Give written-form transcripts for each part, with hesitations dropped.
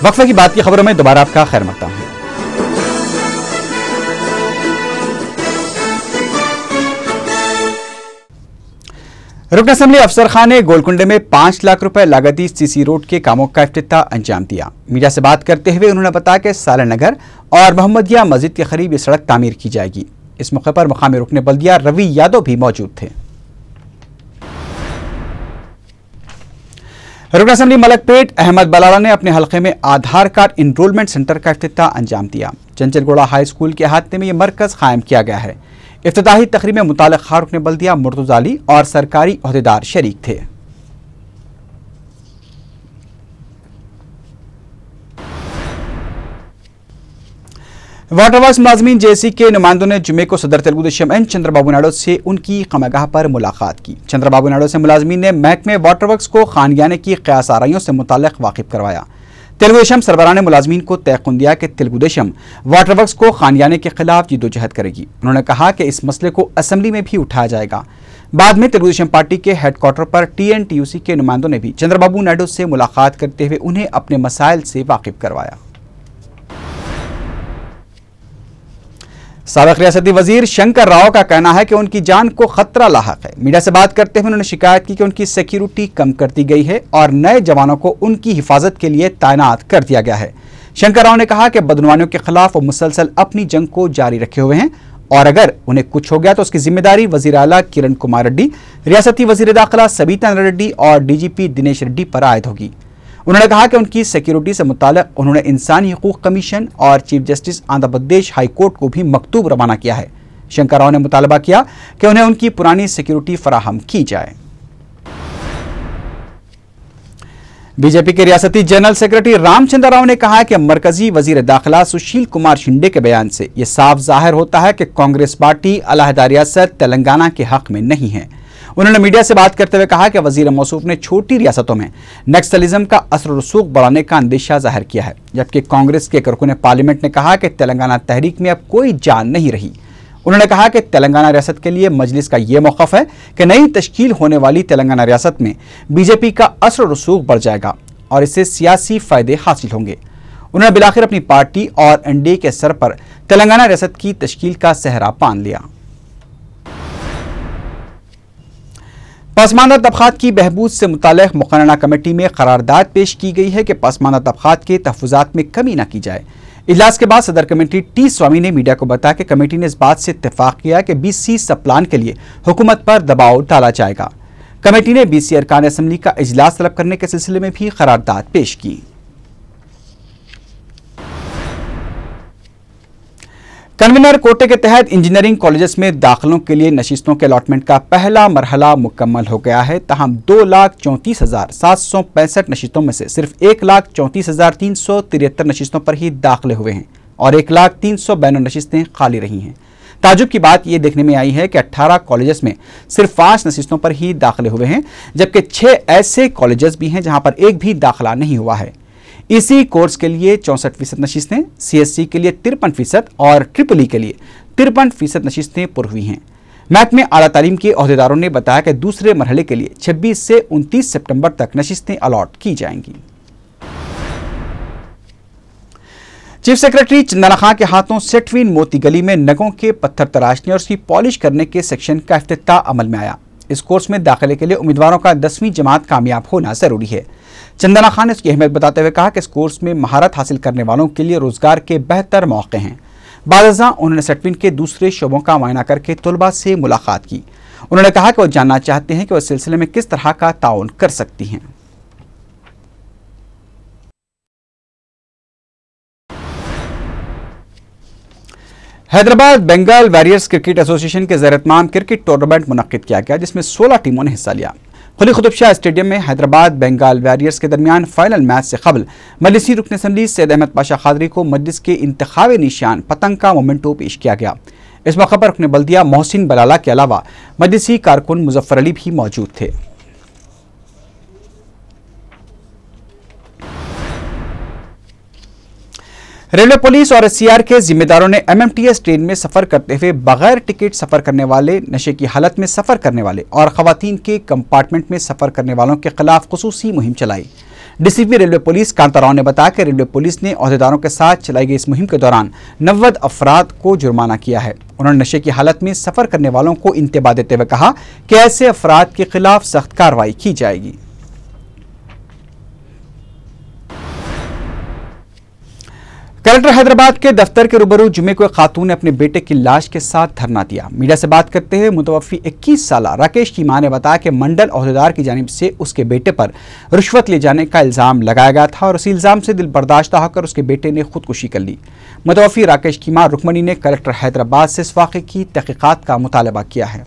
वक्फे की बात की खबरों में दोबारा आपका खैर मकदम है। रुकन असेंबली अफसर खान ने गोलकुंडे में 5 लाख रुपए लागती सीसी रोड के कामों का इफ्तिताह अंजाम दिया। मीडिया से बात करते हुए उन्होंने बताया कि सालन नगर और मोहम्मदिया मस्जिद के करीब ये सड़क तामीर की जाएगी। इस मौके पर मुकामी रुकने बल्दिया रवि यादव भी मौजूद थे। रुकन असेंबली मलकपेट अहमद बलाला ने अपने हल्के में आधार कार्ड इनरोलमेंट सेंटर का इफ्तिताह अंजाम दिया। चंचलगोड़ा हाई स्कूल के अहाते में यह मरकज कायम किया गया है। इफ्तिताही तकरीब में मुताल्लिक़ा रुकन बल्दिया मुर्तज़ा अली और सरकारी ओहदेदार शरीक थे। वाटर वर्क्स मुलाजमीन जेसी के नुमाइंदों ने जुमे को सदर तेलुगु देशम एन चंद्रबाबू नायडू से उनकी कमगाह पर मुलाकात की। चंद्रबाबू नायडू से मुलाजमीन ने महकमे वाटर वर्क्स को खानगियाने की क़यास आराइयों से मुताल्लिक़ वाकिफ करवाया। तेलुगु देशम सरबराह ने मुलाजमीन को तयक़ुन दिया कि तेलुगु देशम वाटर वर्क्स को खानगियाने के खिलाफ जिद्दोजहद करेगी। उन्होंने कहा कि इस मसले को असम्बली में भी उठाया जाएगा। बाद में तेलुगु देशम पार्टी के हेडक्वार्टर पर TNTUC के नुमाइंदों ने भी चंद्रबाबू नायडू से मुलाकात करते हुए उन्हें अपने मसाइल से वाकिफ करवाया। साबिक़ रियासती वजीर शंकर राव का कहना है कि उनकी जान को खतरा लाहक है। मीडिया से बात करते हुए उन्होंने शिकायत की कि उनकी सिक्योरिटी कम कर दी गई है और नए जवानों को उनकी हिफाजत के लिए तैनात कर दिया गया है। शंकर राव ने कहा कि बदनवानियों के खिलाफ वो मुसलसल अपनी जंग को जारी रखे हुए हैं और अगर उन्हें कुछ हो गया तो उसकी जिम्मेदारी वजीर आला किरण कुमार रेड्डी, रियासती वजीर दाखिला सबीता रेड्डी और DGP दिनेश रेड्डी पर आयद होगी। उन्होंने कहा कि उनकी सिक्योरिटी से मुताल्लिक़ उन्होंने इंसानी हकूक़ कमीशन और chief justice Andhra Pradesh high court को भी मकतूब रवाना किया है। शंकर राव ने मुतालबा किया कि उन्हें उनकी पुरानी सिक्योरिटी फराहम की जाए। बीजेपी के रियासती जनरल सेक्रेटरी रामचंद्र राव ने कहा कि मरकजी वजीर दाखिला सुशील कुमार शिंदे के बयान से यह साफ जाहिर होता है कि कांग्रेस पार्टी अलहदा रियासत तेलंगाना के हक में नहीं है। उन्होंने मीडिया से बात करते हुए कहा कि वजीर मौसूफ ने छोटी रियासतों में नक्सलिज्म का असर रसूख बढ़ाने का अंदेशा जाहिर किया है, जबकि कांग्रेस के कारकुन पार्लियामेंट ने कहा कि तेलंगाना तहरीक में अब कोई जान नहीं रही। उन्होंने कहा कि तेलंगाना रियासत के लिए मजलिस का यह मौक़िफ़ है कि नई तश्कील होने वाली तेलंगाना रियासत में बीजेपी का असर रसूख बढ़ जाएगा और इससे सियासी फायदे हासिल होंगे। उन्होंने बिलाखिर अपनी पार्टी और NDA के सर पर तेलंगाना रियासत की तश्कील का सहरा बांध लिया। पसमानदा तबक़ात की बहबूद से मुताल्लिक़ मुक़र्ररा कमेटी में करारदाद पेश की गई है कि पसमानदा तबक़ात के तहफ़्फ़ुज़ात में कमी न की जाए। इजलास के बाद सदर कमेटी T स्वामी ने मीडिया को बताया कि कमेटी ने इस बात से इत्तेफाक किया कि BC सब प्लान के लिए हुकूमत पर दबाव डाला जाएगा। कमेटी ने BC अरकान असम्बली का इजलास तलब करने के सिलसिले में भी करारदाद पेश की। कन्वीनर कोटे के तहत इंजीनियरिंग कॉलेजेस में दाखिलों के लिए नशिस्तों के अलॉटमेंट का पहला मरहला मुकम्मल हो गया है। तहम 2,34,765 नशिस्तों में से सिर्फ 1,34,373 नशिस्तों पर ही दाखिले हुए हैं और 1,03,92 नशिस्तें खाली रही हैं। ताजुब की बात यह देखने में आई है कि 18 कॉलेजेस में सिर्फ 5 नशिस्तों पर ही दाखिले हुए हैं, जबकि 6 ऐसे कॉलेजेस भी हैं जहां पर एक भी दाखिला नहीं हुआ है। इसी कोर्स के लिए 64% नशिस्तें, CSC के लिए 53% और EEE के लिए 53% नशिस्तें पुर हुई हैं। महकमे आला तालीम के ओहदेदारों ने बताया कि दूसरे मरहले के लिए 26 से 29 सितंबर तक नशिस्तें अलॉट की जाएंगी। चीफ सेक्रेटरी चंदना खां के हाथों सेटवीन मोती गली में नगों के पत्थर तराशने और उसकी पॉलिश करने के सेक्शन का इफ्तिताह अमल में आया। इस कोर्स में दाखिले के लिए उम्मीदवारों का 10वीं जमात कामयाब होना जरूरी है। चंदना खान ने इसकी अहमियत बताते हुए कहा कि इस कोर्स में महारत हासिल करने वालों के लिए रोजगार के बेहतर मौके हैं। बादशाह उन्होंने सेटवीन के दूसरे शोबों का मुआयना करके तलबा से मुलाकात की। उन्होंने कहा कि वो जानना चाहते हैं कि वो इस सिलसिले में किस तरह का ताउन कर सकती हैं। Hyderabad Bengal Warriors Cricket Association के ज़ेर-ए-इत्माम क्रिकेट टूर्नामेंट मुनक्किद किया गया, जिसमें 16 टीमों ने हिस्सा लिया। कुली कुतुब शाह स्टेडियम में हैदराबाद बंगाल वॉरियर्स के दरमियान फाइनल मैच से कबल मजलिसी रुकन असम्बली सैयद अहमद पाशा खादरी को मजलिस के इंतखाबी निशान पतंग का मोमेंटो पेश किया गया। इस मौके पर रुकन बल्दिया मोहसिन बलाला के अलावा मजलिसी कारकुन मुजफ्फर अली भी मौजूद थे। रेलवे पुलिस और SCR के जिम्मेदारों ने MMTS ट्रेन में सफर करते हुए बगैर टिकट सफर करने वाले, नशे की हालत में सफर करने वाले और खवातीन के कंपार्टमेंट में सफर करने वालों के खिलाफ खुसूसी मुहिम चलाई। DCP railway police Kanta Rao ने बताया कि रेलवे पुलिस ने ओहदेदारों के साथ चलाई गई इस मुहिम के दौरान 90 अफराद को जुर्माना किया है। उन्होंने नशे की हालत में सफर करने वालों को इंतबाह देते हुए कहा कि ऐसे अफराद के खिलाफ सख्त कार्रवाई की जाएगी। कलेक्टर हैदराबाद के दफ्तर के रूबरू जुमे को एक खातून ने अपने बेटे की लाश के साथ धरना दिया। मीडिया से बात करते हुए मुतवफ़ी 21 साल राकेश की मां ने बताया कि मंडल ओहदेदार की जानिब से उसके बेटे पर रिश्वत ले जाने का इल्ज़ाम लगाया गया था और उसी इल्ज़ाम से दिल बर्दाश्त होकर उसके बेटे ने खुदकुशी कर ली। मुतवफ़ी राकेश की मां रुकमणी ने कलेक्टर हैदराबाद से इस वाक़े की तहक़ीक़ात का मुतालबा किया है।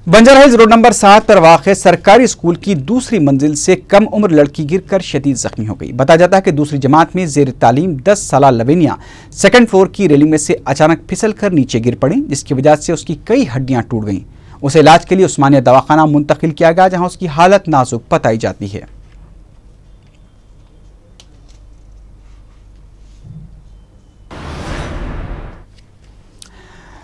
बंजारा हिल्स रोड नंबर 7 पर वाक़ सरकारी स्कूल की दूसरी मंजिल से कम उम्र लड़की गिरकर शदीद जख्मी हो गई। बताया जाता है कि दूसरी जमात में जेर तालीम 10 साला लवेनिया सेकंड फ्लोर की रेलिंग में से अचानक फिसल कर नीचे गिर पड़ी, जिसकी वजह से उसकी कई हड्डियां टूट गईं। उसे इलाज के लिए उस्मानिया दवाखाना मुंतकिल किया गया, जहां उसकी हालत नाजुक बताई जाती है।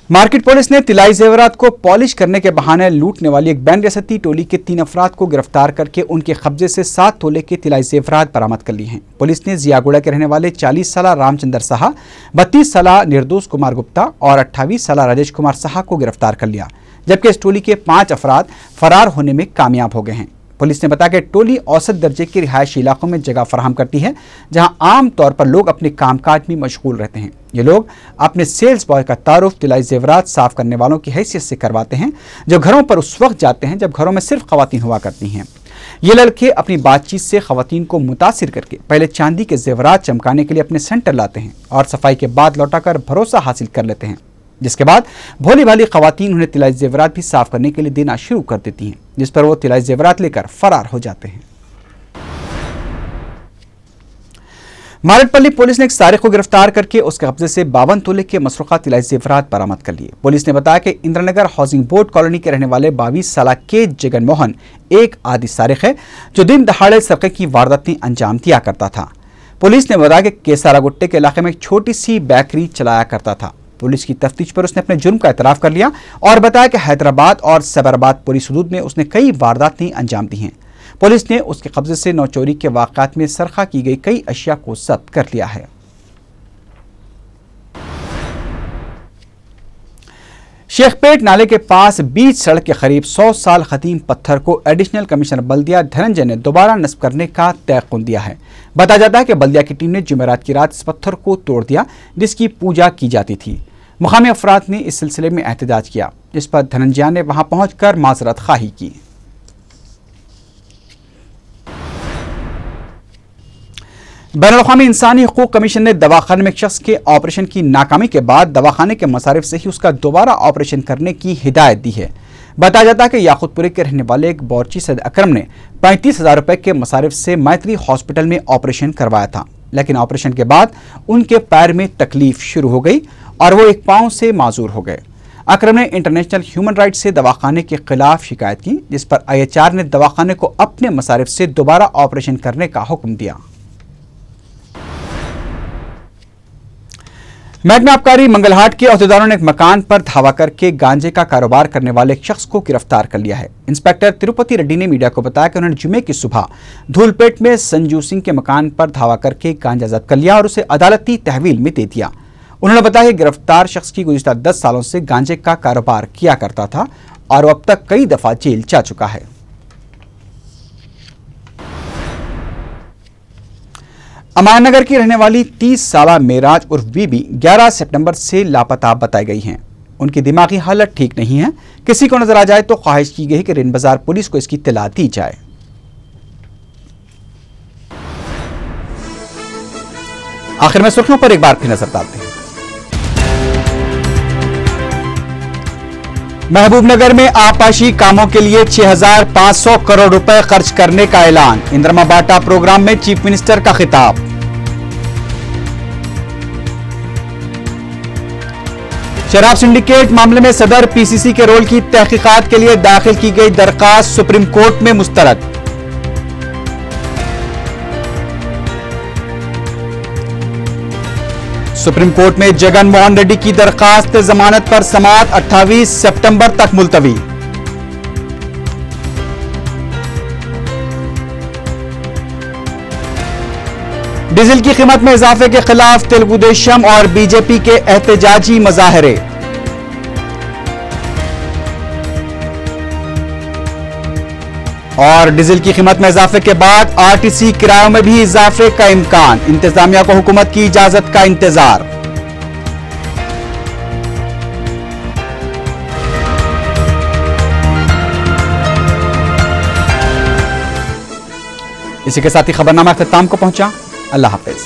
मार्केट पुलिस ने तिलाई जेवरात को पॉलिश करने के बहाने लूटने वाली एक बैन रियासती टोली के 3 अफराद को गिरफ्तार करके उनके कब्जे से 7 तोले के तिलाई जेवरात बरामद कर लिए हैं। पुलिस ने जियागुड़ा के रहने वाले 40 साला रामचंद्र साहा, 32 साला निर्दोष कुमार गुप्ता और 28 साला राजेश कुमार साहा को गिरफ्तार कर लिया, जबकि इस टोली के 5 अफराद फरार होने में कामयाब हो गए हैं। पुलिस ने बताया कि टोली औसत दर्जे के रिहायशी इलाकों में जगह फराहम करती है, जहां आम तौर पर लोग अपने कामकाज में मशगूल रहते हैं। ये लोग अपने सेल्स बॉय का तारुफ तिलाई जेवरात साफ करने वालों की हैसियत से करवाते हैं, जो घरों पर उस वक्त जाते हैं जब घरों में सिर्फ खवातीन हुआ करती हैं। ये लड़के अपनी बातचीत से खवातीन को मुतासिर करके पहले चांदी के जेवरात चमकाने के लिए अपने सेंटर लाते हैं और सफाई के बाद लौटाकर भरोसा हासिल कर लेते हैं, जिसके बाद भोली भाली खवातीन उन्हें तिलाई जेवरात भी साफ करने के लिए देना शुरू कर देती हैं, जिस पर वो तिलाई जेवरात लेकर फरार हो जाते हैं। मारटपल्ली पुलिस ने एक सारिक को गिरफ्तार करके उसके कब्जे से 52 तोले के मसरूखा तिलाई जेवरात बरामद कर लिए। पुलिस ने बताया कि इंद्रनगर हाउसिंग बोर्ड कॉलोनी के रहने वाले 22 साला के जगन मोहन एक आदि सारिक है, जो दिन दहाड़े सरके की वारदातें अंजाम दिया करता था। पुलिस ने बताया कि केसारा गुट्टे के इलाके में एक छोटी सी बेकरी चलाया करता था। पुलिस की तफ्तीश पर उसने अपने जुर्म का एतराफ कर लिया और बताया कि हैदराबाद और सैबराबाद पुलिस हदूद में उसने कई वारदातें अंजाम दी हैं। पुलिस ने उसके कब्जे से नौचोरी के वाक़ात में सरखा की गई कई अशिया को जब्त कर लिया है। शेखपेट नाले के पास बीच सड़क के करीब 100 साल खतीम पत्थर को एडिशनल कमिश्नर बल्दिया धनंजय ने दोबारा नस्ब करने का तयक़ुन दिया है। बताया जाता है कि बल्दिया की टीम ने जुमेरात की रात इस पत्थर को तोड़ दिया, जिसकी पूजा की जाती थी। मुकामी अफराद ने इस सिलसिले में एहतजाज किया, जिस पर धनंजय ने वहां पहुंचकर माजरत खाही की। बैनुल-अक़वामी इंसानी हुकूक कमीशन ने दवाखाने में एक शख्स के ऑपरेशन की नाकामी के बाद दवाखाने के मसारिफ से ही उसका दोबारा ऑपरेशन करने की हिदायत दी है। बताया जाता है कि याकूतपुरे के रहने वाले एक बावर्ची सैयद अकरम ने 35,000 रुपए के मसारिफ से मैत्री हॉस्पिटल में ऑपरेशन करवाया था, लेकिन ऑपरेशन के बाद उनके पैर में तकलीफ शुरू हो गई और वो एक पांव से माजूर हो गए। अकरम ने इंटरनेशनल ह्यूमन राइट्स से दवाखाने के खिलाफ शिकायत की, जिस पर IHR ने दवाखाने को अपने मसारिफ से दोबारा ऑपरेशन करने का हुक्म दिया। महकमा आबकारी मंगलहाट के अहदेदारों ने एक मकान पर धावा करके गांजे का कारोबार करने वाले एक शख्स को गिरफ्तार कर लिया है। इंस्पेक्टर तिरुपति रेड्डी ने मीडिया को बताया कि उन्होंने जुमे की सुबह धूलपेट में संजू सिंह के मकान पर धावा करके गांजा जब्त कर लिया और उसे अदालती तहवील में दे दिया। उन्होंने बताया कि गिरफ्तार शख्स की गुज़िश्ता 10 सालों से गांजे का कारोबार किया करता था और वो अब तक कई दफा जेल जा चुका है। अमाननगर की रहने वाली 30 साला मेराज उर्फ बीबी 11 सितंबर से लापता बताई गई हैं। उनकी दिमागी हालत ठीक नहीं है। किसी को नजर आ जाए तो ख्वाहिश की गई कि रिन बाजार पुलिस को इसकी इत्तला दी जाए। आखिर में सुर्खियों पर एक बार फिर नजर डालते हैं। महबूबनगर में आपाशी कामों के लिए 6,500 करोड़ रुपए खर्च करने का ऐलान। इंद्रमा बाटा प्रोग्राम में चीफ मिनिस्टर का खिताब। शराब सिंडिकेट मामले में सदर PCC के रोल की तहकीकात के लिए दाखिल की गई दरखास्त सुप्रीम कोर्ट में मुस्तरद। सुप्रीम कोर्ट में जगन मोहन रेड्डी की दरखास्त जमानत पर समाअत 28 सितंबर तक मुलतवी। डीजल की कीमत में इजाफे के खिलाफ तेलुगुदेशम और बीजेपी के एहतजाजी मुजाहरे। और डीजल की कीमत में इजाफे के बाद आरटीसी किरायों में भी इजाफे का इम्कान, इंतजामिया को हुकूमत की इजाजत का इंतजार। इसी के साथ ही खबरनामा अख्ताम को पहुंचा। अल्लाह हाफिज।